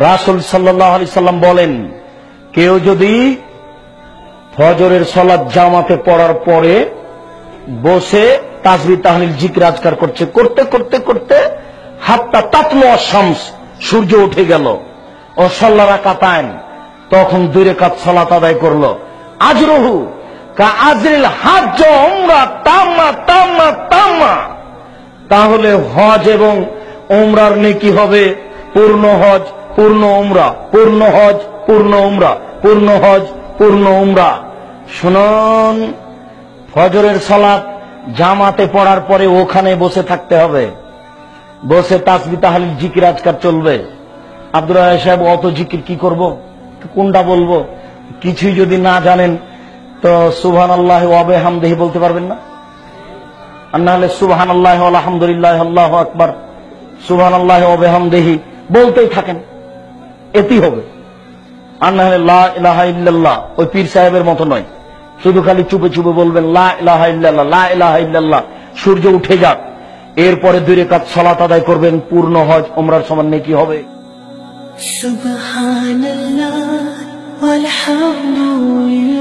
রাসূল সাল্লাল্লাহু আলাইহি সাল্লাম বলেন, কেউ যদি ফজরের সালাত জামাতে পড়ার পরে বসে তাসবিহ তাহলিল জিকির আজকার করছে, করতে করতে করতে হাত্তা তাতলু আশ-শামস, সূর্য উঠে গেল, ও সাল্লা রাকাতাইন, তখন 2 রাকাত সালাত আদায় করলো, আজরুহু কা আজরিল হাজ্জ উমরা তাম্মা তাম্মা তাম্মা, তাহলে হজ এবং উমরার নেকি হবে পূর্ণ হজ পূর্ণ উমরা, পূর্ণ হজ পূর্ণ উমরা, পূর্ণ হজ পূর্ণ উমরা। শুনুন, ফজরের সালাত জামাতে পড়ার পরে ওখানে বসে থাকতে হবে, বসে তাসবিহ তাহলিল জিকির আজকার চলবে। আব্দুর রাজ্জাক সাহেব, অত জিকির কি করব, কোনটা বলবো? কিছুই যদি না জানেন তো সুবহানাল্লাহি ওয়া বিহামদিহি বলতে পারবেন না? আর না হলে সুবহানাল্লাহি ওয়া আলহামদুলিল্লাহ আল্লাহু আকবার, সুবহানাল্লাহি ওয়া বিহামদিহি বলতেই থাকেন, এতেই হবে। আর না হলে লা ইলাহা ইল্লাল্লাহ, ওই পীর সাহেবের মতো নয়, শুধু খালি চুপে চুপে বলবেন লা ইলাহা ইল্লাল্লাহ, লা ইলাহা ইল্লাল্লাহ, সূর্য উঠে যাক, এরপরে 2 রাকাত সালাত আদায় করবেন, পূর্ণ হজ উমরার সমান নেকি হবে। সুবহানাল্লাহ ওয়ালহামদুলিল্লাহ।